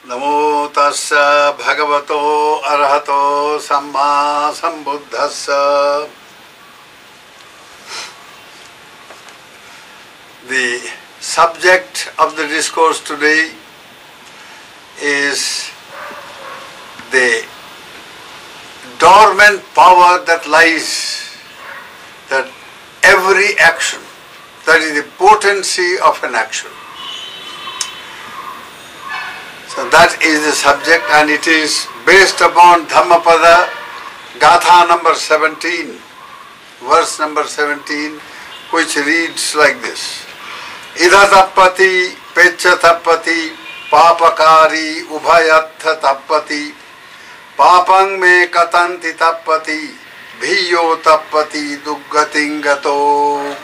Namo tassa bhagavato arahato samma sambuddhassa. The subject of the discourse today is the dormant power that lies, that every action, that is the potency of an action. So that is the subject, and it is based upon Dhammapada, Gatha number 17, verse number 17, which reads like this. Idha tappati, pecha tappati, papakari ubhayatha tappati, papang me katanti tappati, bhiyo tappati duggatingato.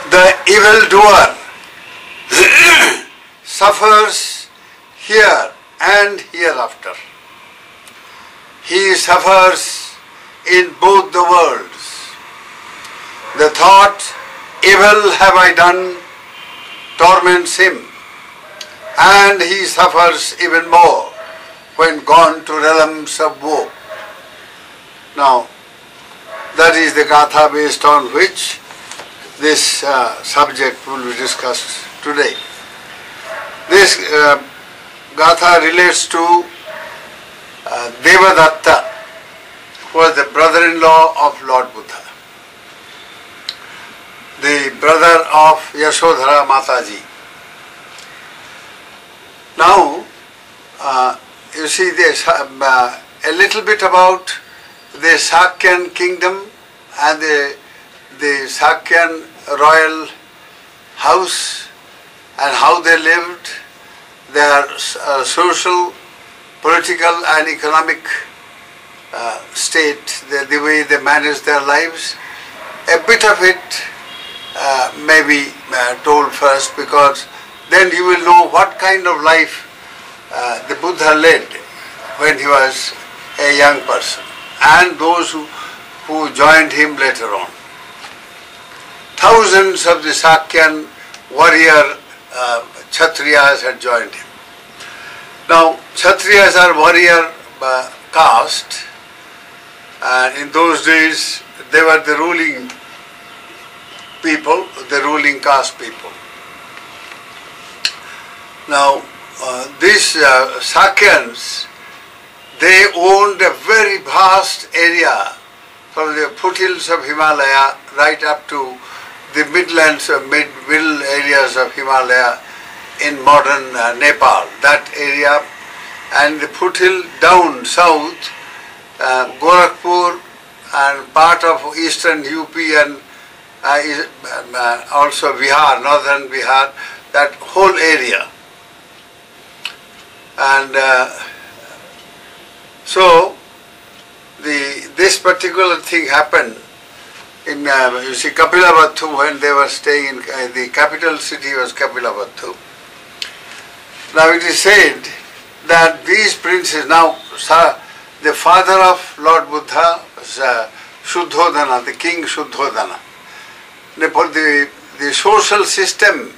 The evildoer suffers here and hereafter. He suffers in both the worlds. The thought, evil have I done, torments him, and he suffers even more when gone to realms of woe. Now, that is the Gatha based on which this subject will be discussed today. This Gatha relates to Devadatta, who was the brother-in-law of Lord Buddha, the brother of Yashodhara Mataji. Now, you see this, a little bit about the Sakyan kingdom and the Sakyan royal house and how they lived, their social, political and economic state, the way they managed their lives. A bit of it may be told first, because then you will know what kind of life the Buddha led when he was a young person, and those who joined him later on. Thousands of the Sakyan warrior Kshatriyas had joined him. Now, Kshatriyas are warrior caste, and in those days they were the ruling people, the ruling caste people. Now, these Sakyans, they owned a very vast area from the foothills of Himalaya right up to the midlands of middle areas of Himalaya in modern Nepal, that area, and the foothill down south, Gorakhpur and part of eastern UP and also Bihar, northern Bihar, that whole area. And so this particular thing happened in, you see, Kapilavatthu, when they were staying in the capital city was Kapilavatthu. Now it is said that these princes, now the father of Lord Buddha was Shuddhodana, the king Shuddhodana. The social system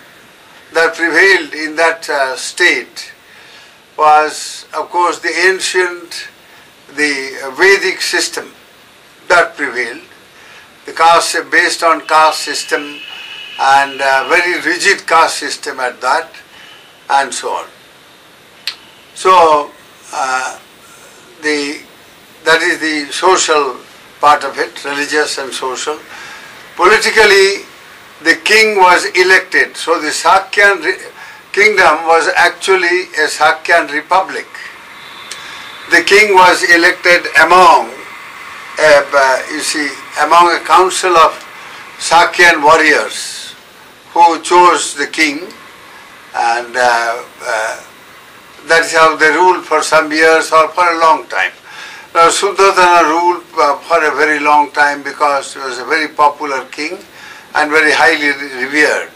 that prevailed in that state was, of course, the ancient, the Vedic system that prevailed. The caste based on caste system, and very rigid caste system at that, and so on. So that is the social part of it, religious and social. Politically, the king was elected. So the Sakyan kingdom was actually a Sakyan republic. The king was elected among among a council of Sakyan warriors who chose the king, and that is how they ruled for some years or for a long time. Now, Shuddhodana ruled for a very long time because he was a very popular king and very highly revered.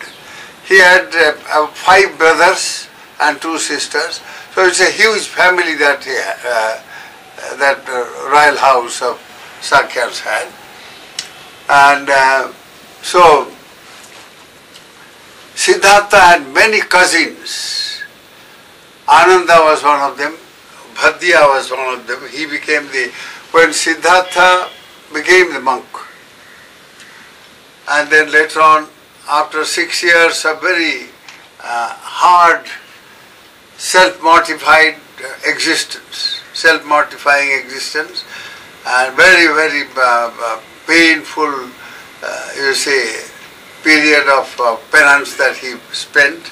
He had 5 brothers and 2 sisters, so it's a huge family that that royal house of Sakyas had. And so Siddhartha had many cousins Ananda was one of them, Bhadya was one of them. He became when Siddhartha became the monk. And then later on, after 6 years of very hard, self-mortifying existence, and very, very painful, period of penance that he spent,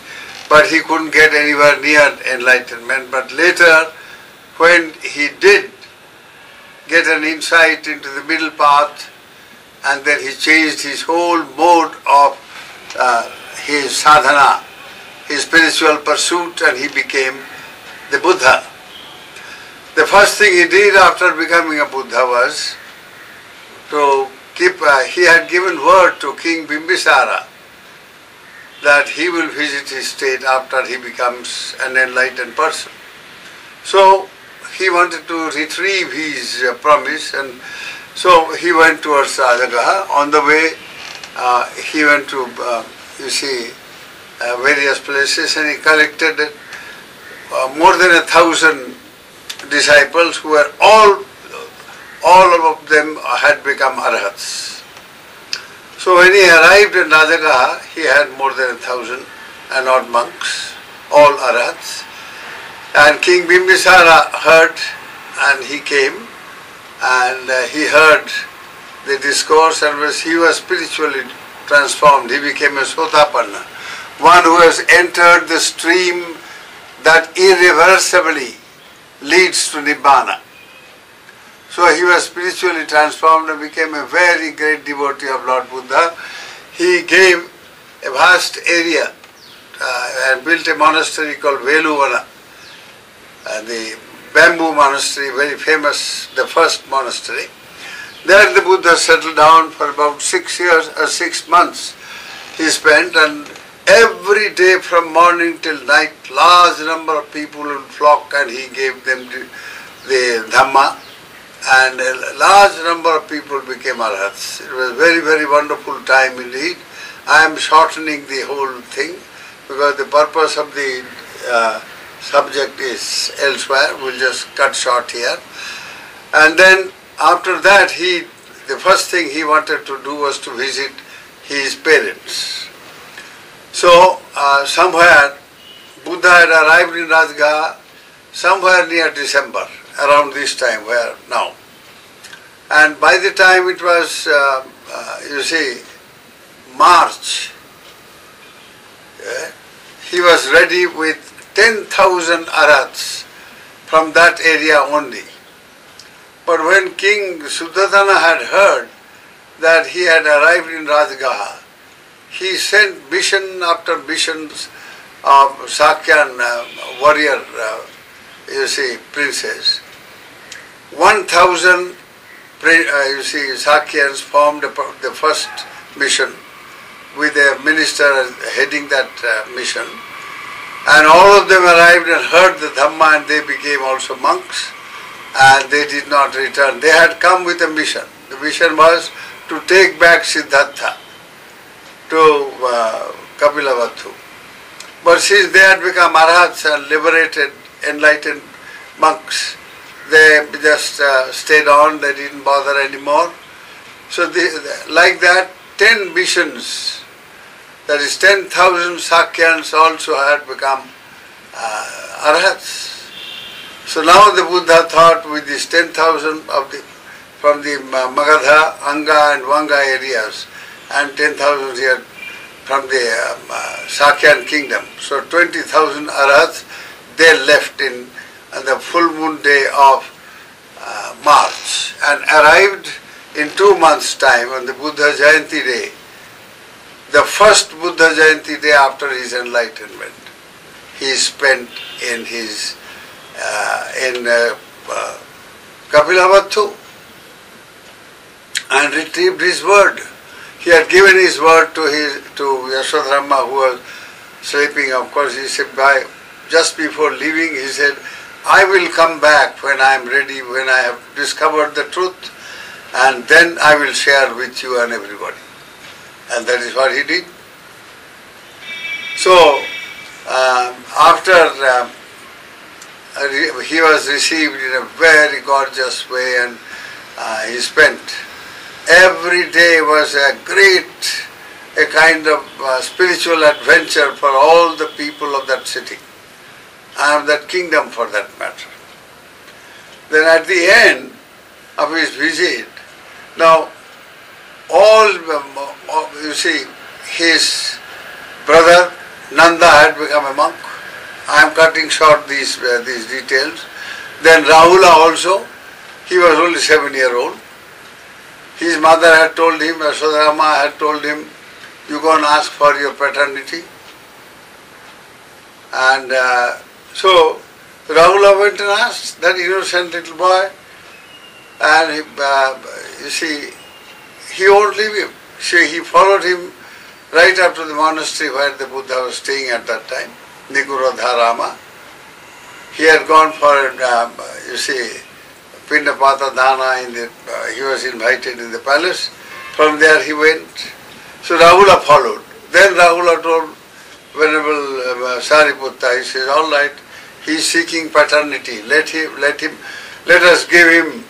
but he couldn't get anywhere near enlightenment. But later, when he did get an insight into the middle path, and then he changed his whole mode of his sadhana, his spiritual pursuit, and he became the Buddha. The first thing he did after becoming a Buddha was to he had given word to King Bimbisara that he will visit his state after he becomes an enlightened person. So he wanted to retrieve his promise, and so he went towards Rajagaha. On the way, he went to, various places, and he collected more than 1,000 disciples who were all of them had become arhats. So when he arrived in Rajagaha, he had more than 1,000 and odd monks, all arhats. And King Bimbisara heard, and he came, and he heard the discourse, and he was spiritually transformed. He became a Sotapanna, one who has entered the stream that irreversibly leads to Nibbana. So he was spiritually transformed and became a very great devotee of Lord Buddha. He gave a vast area and built a monastery called Veluvana, the bamboo monastery, very famous, the first monastery. There the Buddha settled down for about 6 years or 6 months he spent, and every day from morning till night, large number of people would flock, and he gave them the Dhamma, and a large number of people became arhats. It was a very, very wonderful time indeed. I am shortening the whole thing because the purpose of the subject is elsewhere. We'll just cut short here. And then after that, the first thing he wanted to do was to visit his parents. So somewhere Buddha had arrived in Rajagaha somewhere near December, around this time where now. And by the time it was, March, he was ready with 10,000 arhats from that area only. But when King Suddhodana had heard that he had arrived in Rajagaha, he sent mission after missions of Sakyan warrior, princes. 1,000 Sakyans formed the first mission with a minister heading that mission. And all of them arrived and heard the Dhamma, and they became also monks, and they did not return. They had come with a mission. The mission was to take back Siddhartha to Kapilavattu. But since they had become arhats and liberated, enlightened monks, they just stayed on, they didn't bother anymore. So like that, 10 missions, that is 10,000 Sakyans also had become arhats. So now the Buddha thought with these 10,000 from the Magadha, Anga and Vanga areas, and 10,000 here from the Sakyan kingdom. So 20,000 arhats, they left in the full moon day of March and arrived in 2 months' time on the Buddha Jayanti day, the first Buddha Jayanti day after his enlightenment. He spent in his Kapilavattu and retrieved his word. He had given his word to Yasodharma, who was sleeping. Of course, he said, just before leaving, he said, I will come back when I am ready, when I have discovered the truth, and then I will share with you and everybody. And that is what he did. So, after he was received in a very gorgeous way, and he spent every day was a kind of spiritual adventure for all the people of that city and that kingdom for that matter. Then at the end of his visit, now you see, his brother Nanda had become a monk. I am cutting short these details. Then Rahula also, he was only 7-year-old. His mother had told him, Yasodharama had told him, you go and ask for your paternity. And so Rahula went and asked that innocent little boy, and you see, he won't leave him. He followed him right up to the monastery where the Buddha was staying at that time, Nikurodharama. He had gone for, you see, Pindapata Dana, he was invited in the palace. From there he went. So Rahula followed. Then Rahula told Venerable Sariputta, he says, all right, he is seeking paternity. Let us give him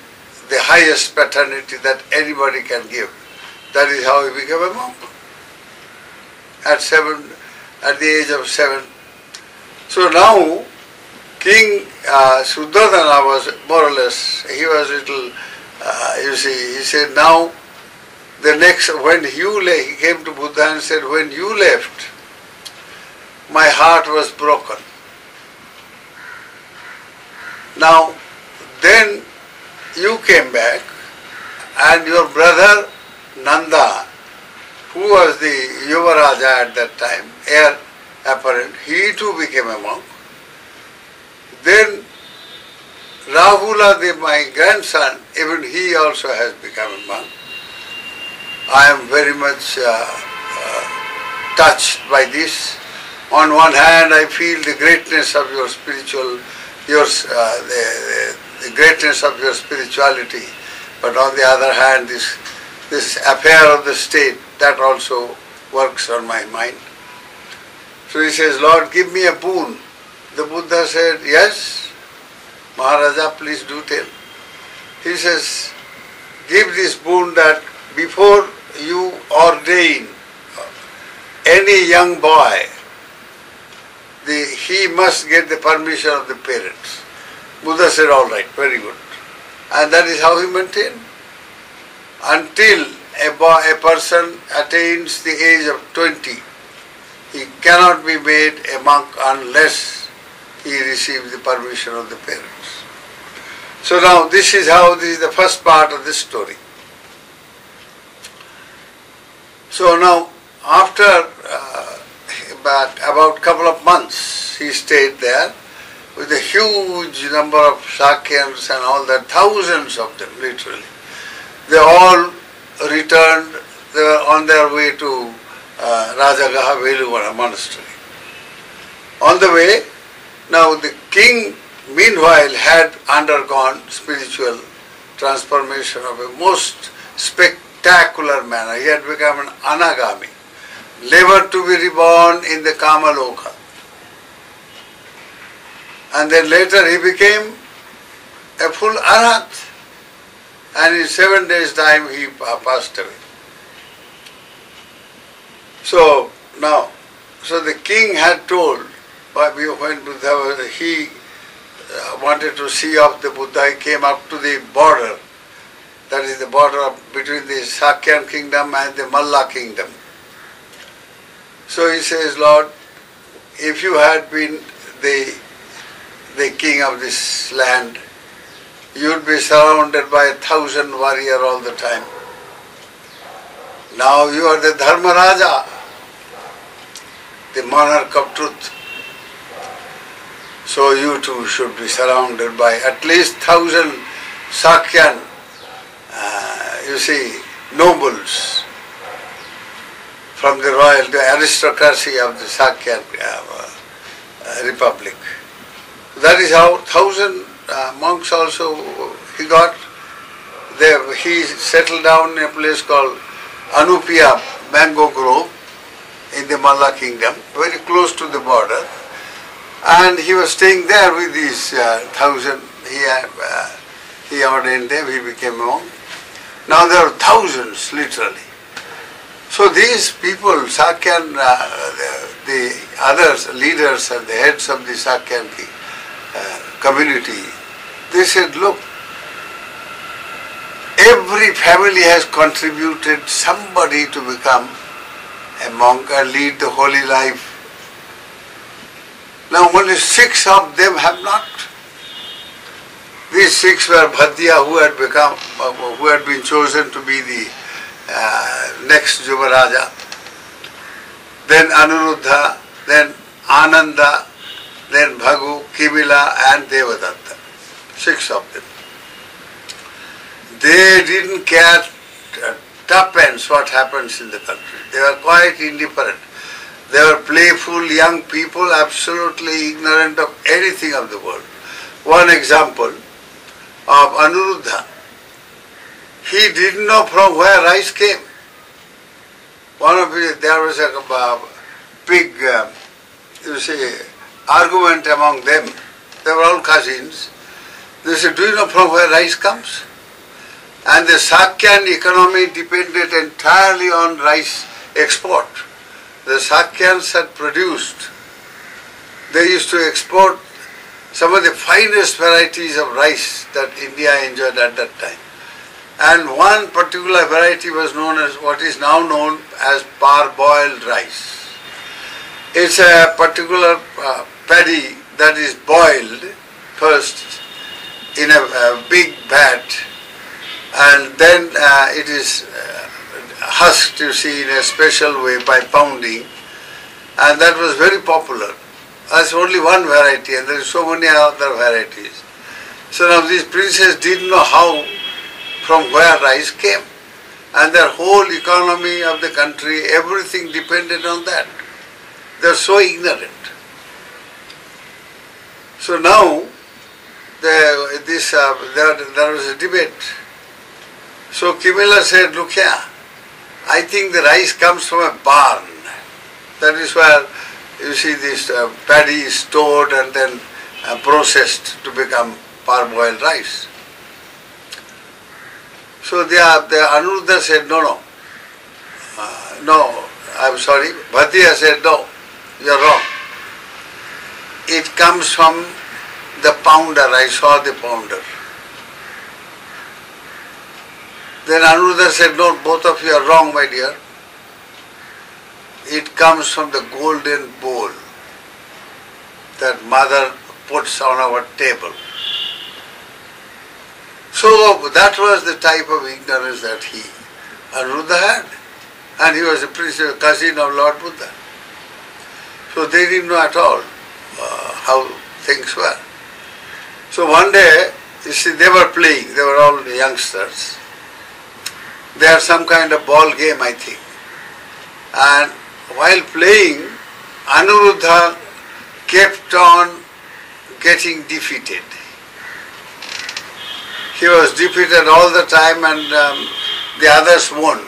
the highest paternity that anybody can give. That is how he became a monk. At the age of 7. So now, King Suddhodana was more or less, he was little, you see, he said now, when he came to Buddha and said, when you left, my heart was broken. Now, then you came back, and your brother Nanda, who was the Yuvaraja at that time, heir apparent, he too became a monk. Then Rahula, my grandson, even he also has become a monk. I am very much touched by this. On one hand, I feel the greatness of your the greatness of your spirituality, but on the other hand, this affair of the state, that also works on my mind. So he says, Lord, give me a boon. The Buddha said, yes, Maharaja, please do tell. He says, give this boon that before you ordain any young boy, he must get the permission of the parents. Buddha said, all right, very good. And that is how he maintained. Until a person attains the age of 20, he cannot be made a monk unless he receives the permission of the parents. So now this is the first part of this story. So now after about couple of months he stayed there with a huge number of Sakyans and all that, thousands of them literally. They all returned, they were on their way to Rajagaha Veluvana monastery. On the way, now the king meanwhile had undergone spiritual transformation of a most spectacular manner. He had become an anagami, never to be reborn in the Kamaloka. And then later he became a full Arhat, and in 7 days' time he passed away. So the king had told, when Buddha he wanted to see off the Buddha, he came up to the border, that is the border between the Sakyan kingdom and the Malla kingdom. So he says, Lord, if you had been the king of this land, you would be surrounded by 1,000 warriors all the time. Now you are the Dharma Raja, the monarch of truth. So you too should be surrounded by at least 1,000 Sakyan, nobles from the royal, the aristocracy of the Sakyan republic. That is how 1,000 monks also he got. He settled down in a place called Anupiya Mango Grove in the Malla kingdom, very close to the border. And he was staying there with these 1,000. He ordained them, he became a monk. Now there are thousands, literally. So these people, Sakyan, the others, leaders and the heads of the Sakyan community, they said, look, every family has contributed somebody to become a monk and lead the holy life. Now only 6 of them have not. These 6 were Bhadya, who had been chosen to be the next Yuvaraja, then Anuruddha, then Ananda, then Bhagu, Kimila and Devadatta. 6 of them. They didn't care tuppence what happens in the country. They were quite indifferent. They were playful young people, absolutely ignorant of anything of the world. One example of Anuruddha. He didn't know from where rice came. There was a big, argument among them. They were all cousins. They said, do you know from where rice comes? And the Sakyan economy depended entirely on rice export. The Sakyans had produced, they used to export some of the finest varieties of rice that India enjoyed at that time. And one particular variety was known as what is now known as parboiled rice. It's a particular paddy that is boiled first in a big vat, and then it is husked, you see, in a special way by pounding, and that was very popular. That's only one variety, and there are so many other varieties. So now these princes didn't know how, from where rice came, and their whole economy of the country, everything depended on that. They are so ignorant. So now there was a debate. So Kimila said, look here, I think the rice comes from a barn. That is where you see this paddy is stored and then processed to become parboiled rice. So the Anuruddha said, no, I'm sorry. Bhadya said, no, you're wrong. It comes from the pounder. I saw the pounder. Then Anuruddha said, no, both of you are wrong, my dear. It comes from the golden bowl that mother puts on our table. So that was the type of ignorance that Anuruddha had. And he was a cousin of Lord Buddha. So they didn't know at all how things were. So one day, you see, they were playing, they were all youngsters. They had some kind of ball game, I think. And while playing, Anuruddha kept on getting defeated. He was defeated all the time and the others won.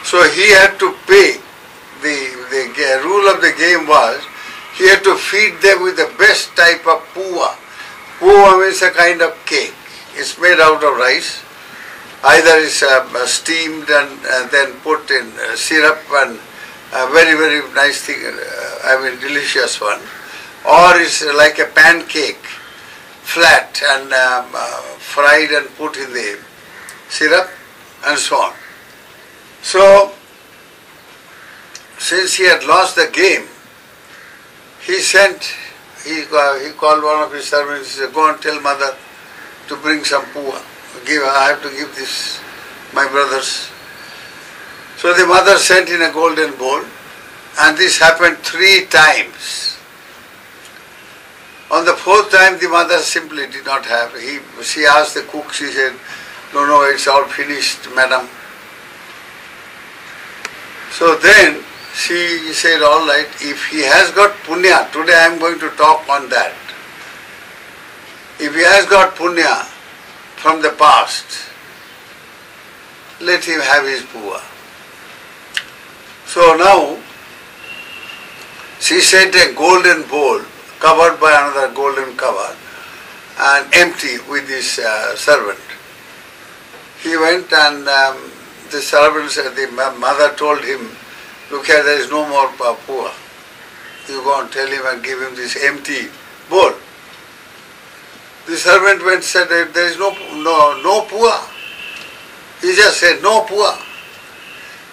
So he had to pay. The rule of the game was he had to feed them with the best type of puwa. Puwa means a kind of cake. It's made out of rice. Either it's steamed and then put in syrup and a very, very nice thing, delicious one. Or it's like a pancake, flat and fried and put in the syrup and so on. So, since he had lost the game, he called one of his servants, he said, go and tell mother to bring some puwa. I have to give this my brothers. So the mother sent in a golden bowl, and this happened 3 times. On the 4th time, the mother simply did not have. She asked the cook, she said, no, it's all finished, madam. So then she said, all right, if he has got punya, today I am going to talk on that. If he has got punya from the past, let him have his puwa. So now, she sent a golden bowl covered by another golden cover, and empty with his servant. He went and the servant said, the mother told him, look here, there is no more poor. You go and tell him and give him this empty bowl. The servant went and said, there is no poor. He just said, no poor.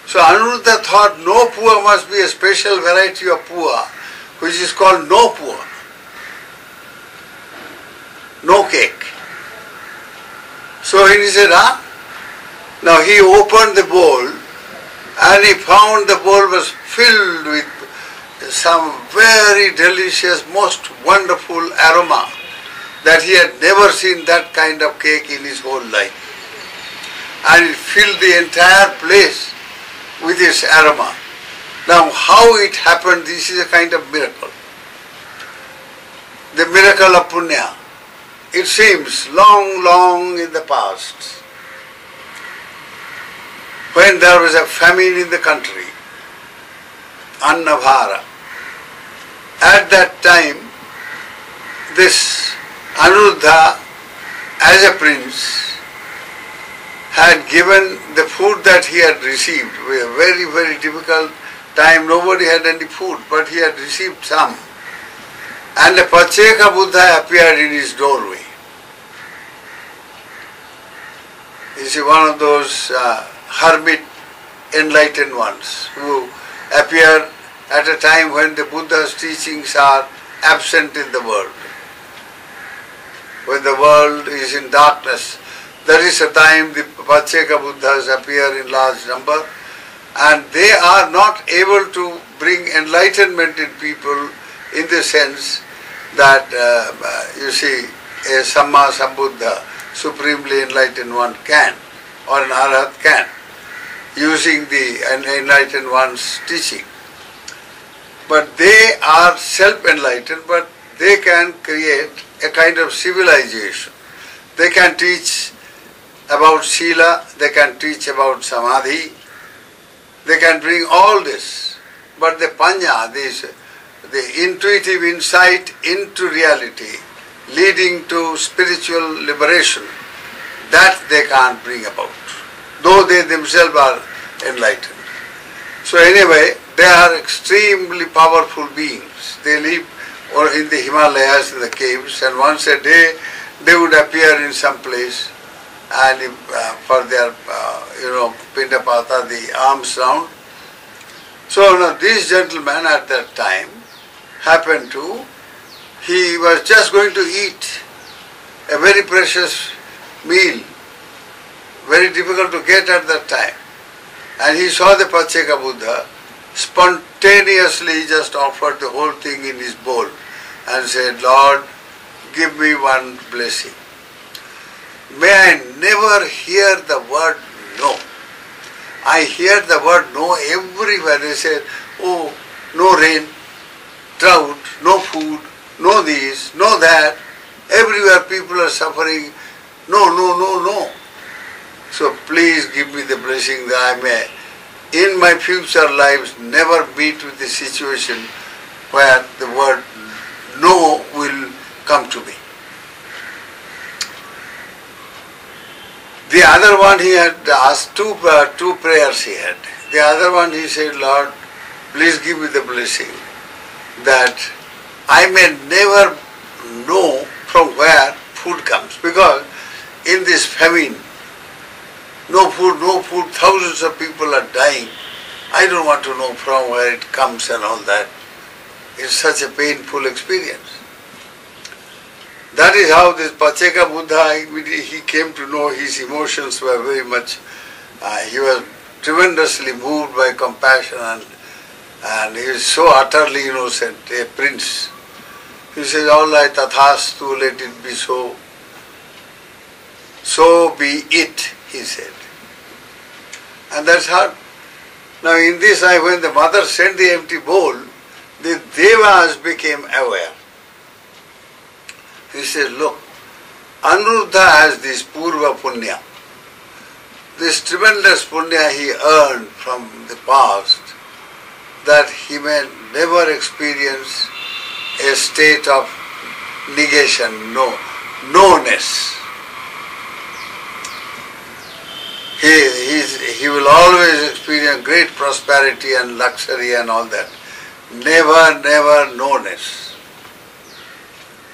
So Anuruddha thought no poor must be a special variety of poor, which is called no poor. No cake. So he said, Now he opened the bowl and he found the bowl was filled with some very delicious, most wonderful aroma that he had never seen that kind of cake in his whole life. And it filled the entire place with its aroma. Now how it happened, this is a kind of miracle. The miracle of punya. It seems long in the past, when there was a famine in the country, Annabhara. At that time, this Anuruddha, as a prince, had given the food that he had received. With a very difficult time, nobody had any food, but he had received some. And the Acharya Buddha appeared in his doorway. You see, one of those hermit enlightened ones who appear at a time when the Buddha's teachings are absent in the world. When the world is in darkness, that is a time the Acharya Buddhas appear in large number, and they are not able to bring enlightenment in people in the sense that, you see, a Samma Sambuddha, supremely enlightened one can, or an Arhat can, using the enlightened one's teaching. But they are self-enlightened, but they can create a kind of civilization. They can teach about Sila, they can teach about Samadhi, they can bring all this. But the Panya, the intuitive insight into reality, leading to spiritual liberation, that they can't bring about, though they themselves are enlightened. So anyway, they are extremely powerful beings. They live in the Himalayas, in the caves, and once a day they would appear in some place and for their, Pindapata, the alms round. So now this gentleman at that time he was just going to eat a very precious meal, very difficult to get at that time. And he saw the Acharya Buddha, spontaneously just offered the whole thing in his bowl and said, Lord, give me one blessing. May I never hear the word no. I hear the word no everywhere. They say, oh, no rain, drought, no food, no this, no that. Everywhere people are suffering. No. So please give me the blessing that I may, in my future lives, never meet with a situation where the word no will come to me. The other one, he had asked two prayers he had. The other one he said, Lord, please give me the blessing that I may never know from where food comes. Because in this famine, no food, thousands of people are dying. I don't want to know from where it comes and all that. It's such a painful experience. That is how this Acharya Buddha, he came to know his emotions were very much, he was tremendously moved by compassion and he is so utterly innocent, a prince. He says, all right, tathastu, let it be so. So be it, he said. And that's how. Now in this, when the mother sent the empty bowl, the devas became aware. He said, look, Anuruddha has this purva punya, this tremendous punya he earned from the past, that he may never experience a a state of negation, no-ness. He will always experience great prosperity and luxury and all that. Never no-ness.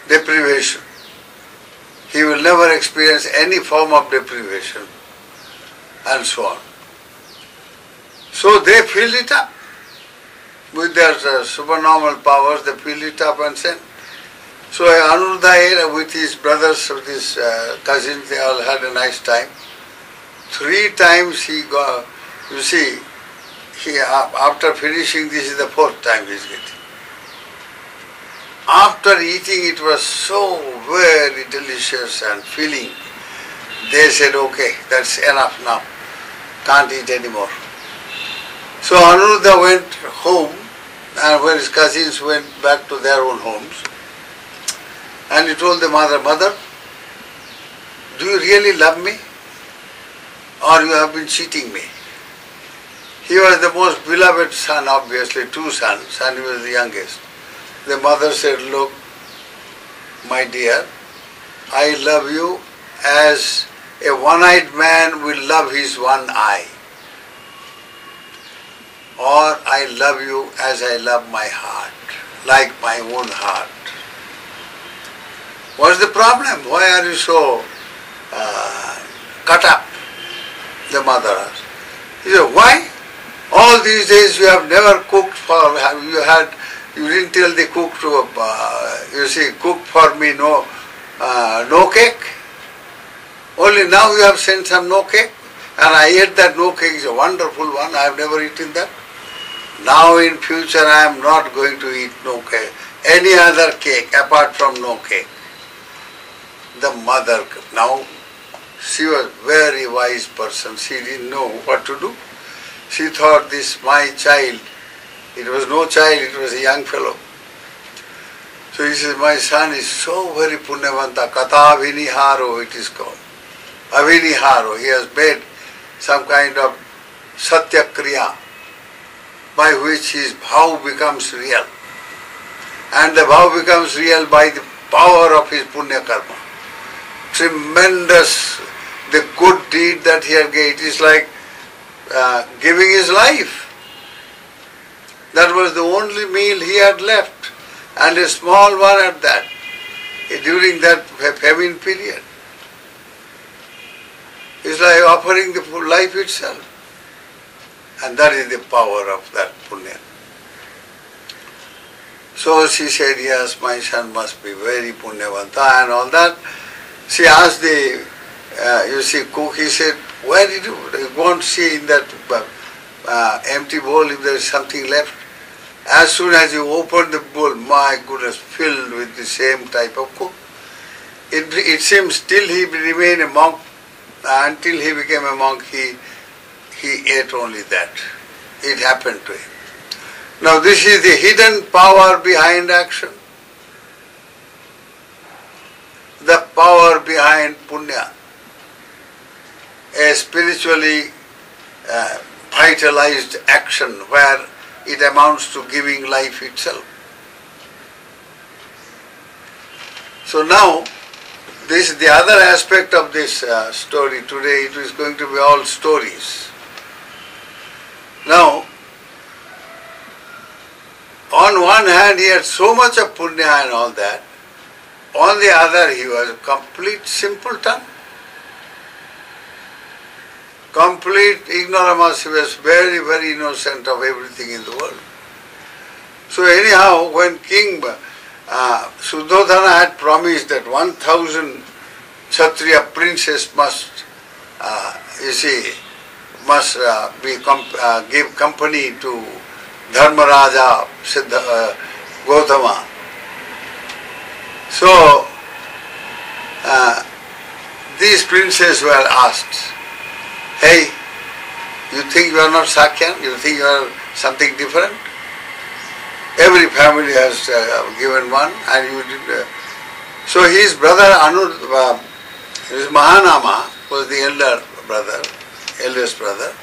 Deprivation. He will never experience any form of deprivation and so on. So they filled it up. With their supernormal powers, they filled it up and sent. So Anuruddha with his brothers, with his cousins, they all had a nice time. 3 times he got, you see, after finishing this is the 4th time he is getting. After eating it was so very delicious and filling. They said, okay, that's enough now. Can't eat anymore. So Anuruddha went home, and when his cousins went back to their own homes, and he told the mother, Mother, do you really love me? Or you have been cheating me? He was the most beloved son, obviously, 2 sons, and he was the youngest. The mother said, look, my dear, I love you as a one-eyed man will love his one eye. Or I love you as I love my heart, like my own heart. What's the problem? Why are you so cut up? The mother asked. He said, why? All these days you have never cooked for, you didn't tell the cook to, cook for me no cake. Only now you have sent some no cake. And I ate that no cake, is a wonderful one, I have never eaten that. Now in future I am not going to eat no cake, any other cake apart from no cake. The mother, now she was a very wise person, she didn't know what to do. She thought this my child, it was no child, it was a young fellow. So he says, my son is so very punyavanta, kata aviniharo it is called. Aviniharo, he has made some kind of satya kriya by which his bhav becomes real. And the bhav becomes real by the power of his punya karma. Tremendous, the good deed that he had gained. It is like giving his life. That was the only meal he had left, and a small one at that, during that famine period. It's like offering the life itself. And that is the power of that punya. So she said, yes, my son must be very punyavanta and all that. She asked the, cook, he said, where did you go and see in that empty bowl if there is something left? As soon as you opened the bowl, my goodness, filled with the same type of cook. It seems till he remained a monk, until he became a monk, he ate only that. It happened to him. Now this is the hidden power behind action. The power behind punya. A spiritually vitalized action where it amounts to giving life itself. So now, this is the other aspect of this story. Today it is going to be all stories. Now, on one hand he had so much of punya and all that. On the other he was a complete simpleton. Complete ignoramus. He was very, very innocent of everything in the world. So anyhow, when King Suddhodana had promised that 1,000 Kshatriya princes must, give company to Dharmaraja Gautama. So these princes were asked, hey, you think you are not Sakyan? You think you are something different? Every family has given one, and you did. So his brother his Mahanama was the eldest brother.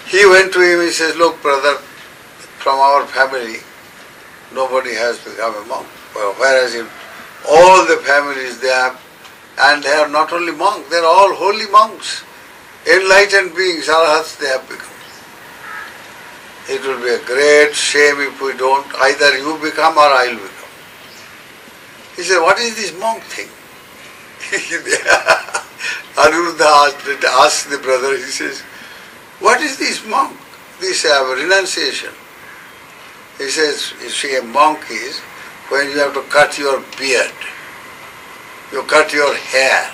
He went to him, he says, look brother, from our family, nobody has become a monk. Whereas in all the families they have, and they are not only monks, they are all holy monks, enlightened beings, arhats they have become. It will be a great shame if we don't, either you become or I will become. He said, what is this monk thing? Anuruddha asked the brother, he says, what is this monk? This renunciation. He says, you see, a monk is when you have to cut your beard, you cut your hair,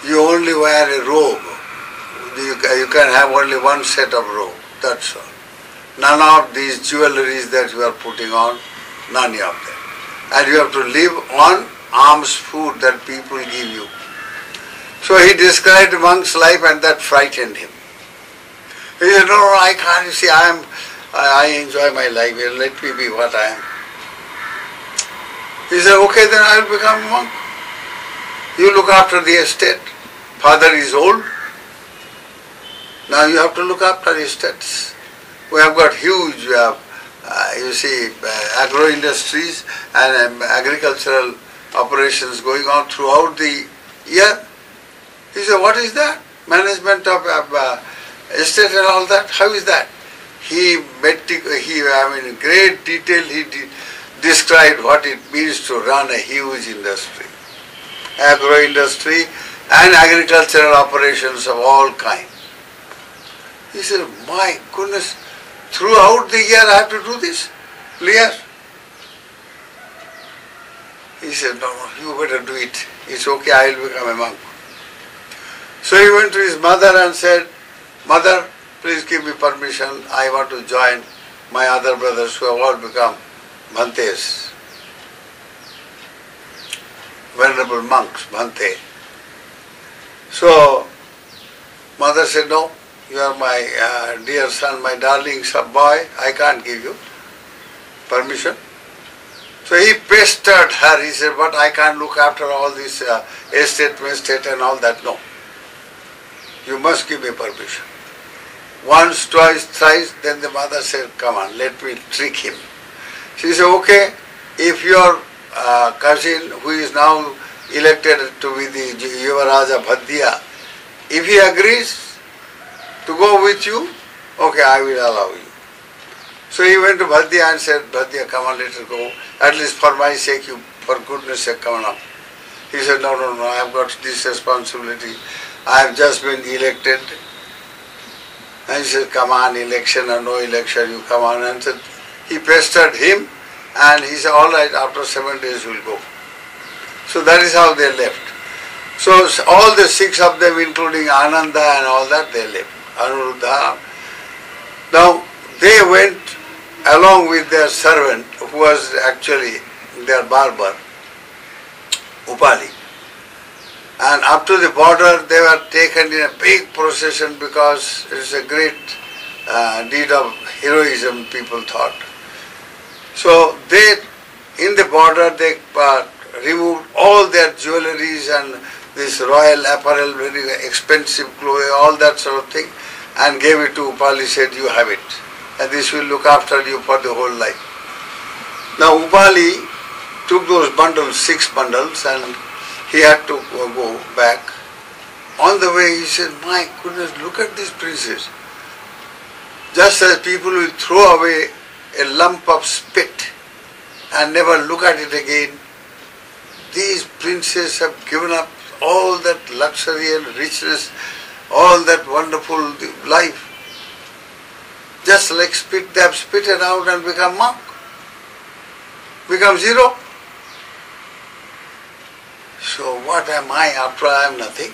you only wear a robe. You can have only one set of robe, that's all. None of these jewelries that you are putting on, none of them. And you have to live on alms food that people give you. So he described a monk's life and that frightened him. He said, no, I can't, you see, I enjoy my life, let me be what I am. He said, okay, then I will become a monk. You look after the estate. Father is old. Now you have to look after the estates. We have got huge, agro industries and agricultural operations going on throughout the year. He said, what is that? Management of estate and all that? How is that? In great detail he described what it means to run a huge industry, agro industry and agricultural operations of all kinds. He said, my goodness, throughout the year I have to do this? Yes. He said, no, you better do it. It's okay, I will become a monk. So he went to his mother and said, Mother, please give me permission. I want to join my other brothers who have all become Bhantes, venerable monks, Bhante. So mother said, no, you are my dear son, my darling boy, I can't give you permission. So he pestered her. He said, but I can't look after all this estate and all that. No. You must give me permission. Once, twice, thrice, then the mother said, come on, let me trick him. She said, okay, if your cousin, who is now elected to be the Yuvaraja Bhaddiya, if he agrees to go with you, okay, I will allow you. So he went to Bhaddiya and said, Bhaddiya, come on, let us go. At least for my sake, you, for goodness sake, come on. He said, no, I have got this responsibility. I have just been elected. And he said, come on, election or no election, you come on. And said, he pestered him and he said, all right, after 7 days we'll go. So that is how they left. So all the 6 of them, including Ananda and all that, they left. Anuruddha. Now, they went along with their servant, who was actually their barber, Upali. And up to the border, they were taken in a big procession because it is a great deed of heroism, people thought. So they, in the border, they removed all their jewelries and this royal apparel, very expensive clothing, all that sort of thing, and gave it to Upali, said, you have it. And this will look after you for the whole life. Now Upali took those bundles, 6 bundles, and he had to go back. On the way he said, my goodness, look at this princess. Just as people will throw away a lump of spit and never look at it again, these princes have given up all that luxury and richness, all that wonderful life. Just like spit, they have spit it out and become monk. Become zero. So what am I after? I am nothing.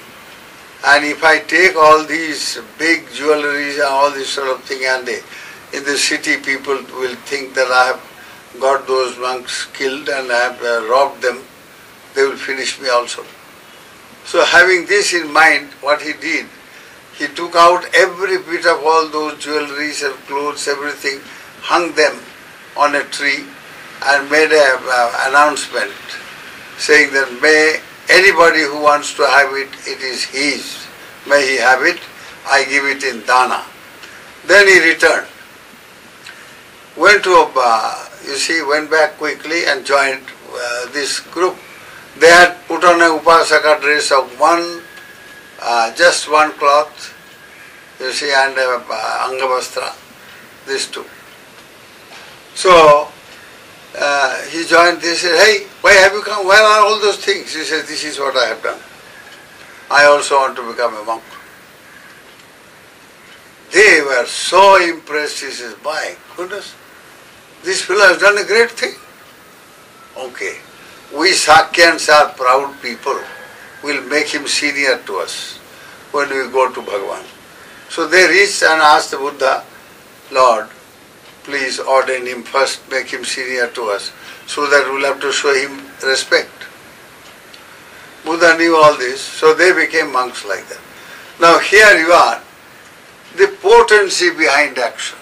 And if I take all these big jewelries and all this sort of thing, and in the city people will think that I have got those monks killed and I have robbed them, they will finish me also. So having this in mind, what he did, he took out every bit of all those jewelries and clothes, everything, hung them on a tree and made an announcement saying that may anybody who wants to have it, it is his. May he have it, I give it in dana. Then he returned. went to, went back quickly and joined this group. They had put on a upasaka dress of just one cloth, and angavastra, these two. So he joined. They said, "Hey, why have you come? Where are all those things?" He said, "This is what I have done. I also want to become a monk." They were so impressed. He says, "My goodness, this fellow has done a great thing." Okay, we Sakyans are proud people. We'll make him senior to us when we go to Bhagavan. So they reached and asked the Buddha, "Lord, please ordain him first, make him senior to us, so that we'll have to show him respect." Buddha knew all this, so they became monks like that. Now here you are, the potency behind action.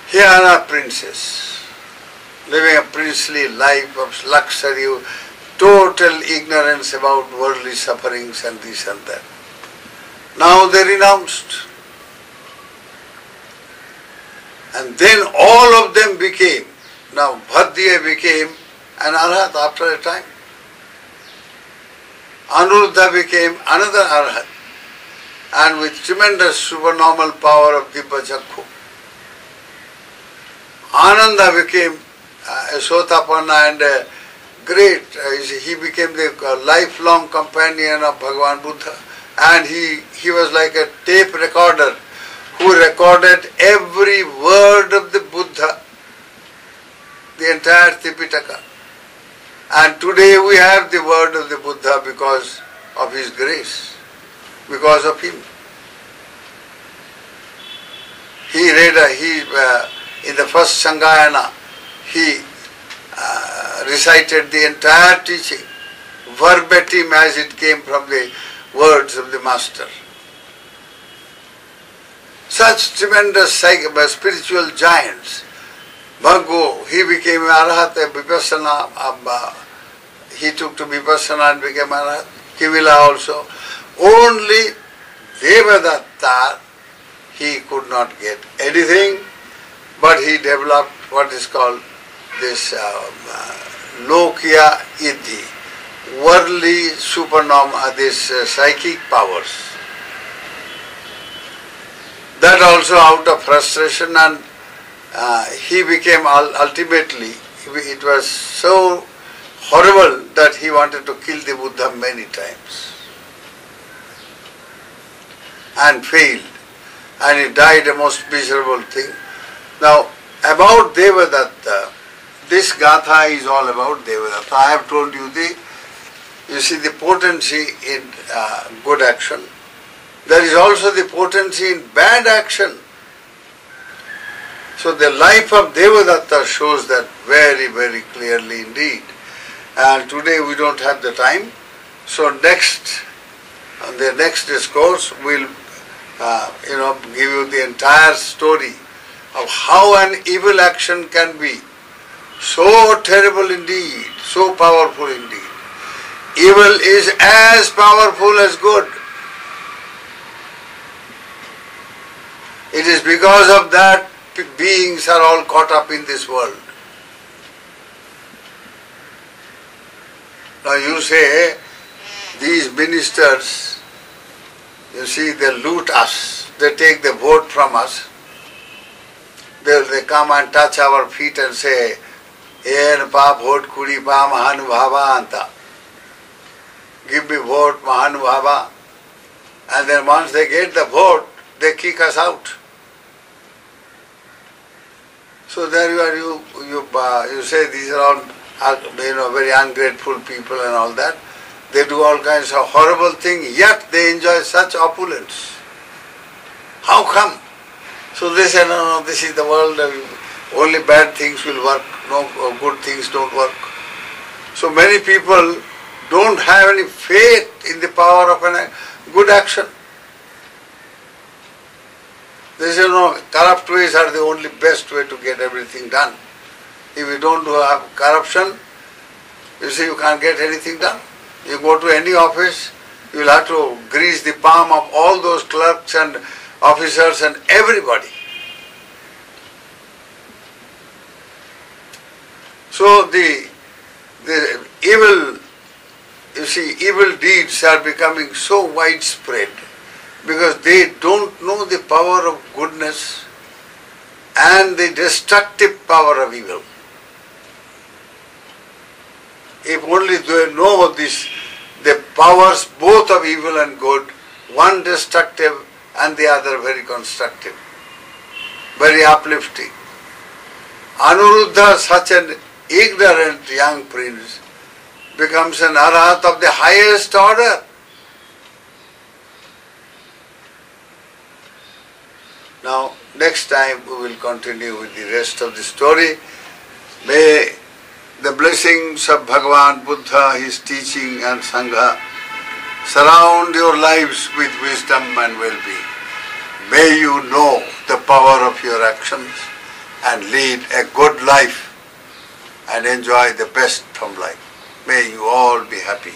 Here are princes, living a princely life of luxury, total ignorance about worldly sufferings and this and that. Now they renounced. And then all of them became, now Bhaddiya became an arhat after a time. Anuruddha became another arhat, and with tremendous supernormal power of Dibba Chakku. Ananda became a Sotapanna and a great, he became the lifelong companion of Bhagavan Buddha, and he was like a tape recorder who recorded every word of the Buddha, the entire Tipitaka. And today we have the word of the Buddha because of his grace, because of him. He read, in the first Sanghayana, he recited the entire teaching, verbatim as it came from the words of the Master. Such tremendous spiritual giants. Bhaggu, he became Arhat, Vipassana, he took to Vipassana and became Arhat. Kivila also. Only Devadatta, he could not get anything, but he developed what is called this Lokya Iddhi, worldly supernormal, psychic powers. That also out of frustration, and he became ultimately, it was so horrible that he wanted to kill the Buddha many times and failed, and he died a most miserable thing. Now about Devadatta, this Gatha is all about Devadatta. I have told you the potency in good action. There is also the potency in bad action. So the life of Devadatta shows that very, very clearly indeed. And today we don't have the time. So the next discourse will give you the entire story of how an evil action can be so terrible indeed, so powerful indeed. Evil is as powerful as good. It is because of that beings are all caught up in this world. Now you say, these ministers, you see, they loot us, they take the vote from us, they come and touch our feet and say, "En pa vote kuri pa mahanubhava anta." Give me vote, mahanubhava. And then once they get the vote, they kick us out. So there you are, you say these are all very ungrateful people and all that. They do all kinds of horrible things, yet they enjoy such opulence. How come? So they say, no, this is the world, only bad things will work, no good things don't work. So many people don't have any faith in the power of a good action. They say, no, corrupt ways are the only best way to get everything done. If you don't have corruption, you see you can't get anything done. You go to any office, you will have to grease the palm of all those clerks and officers and everybody. So the evil, you see, evil deeds are becoming so widespread because they don't know the power of goodness and the destructive power of evil. If only they know this, the powers both of evil and good, one destructive and the other very constructive, very uplifting. Anuruddha, such an ignorant young prince, becomes an arhat of the highest order. Now, next time we will continue with the rest of the story. May the blessings of Bhagavan Buddha, his teaching and Sangha surround your lives with wisdom and well-being. May you know the power of your actions and lead a good life and enjoy the best from life. May you all be happy.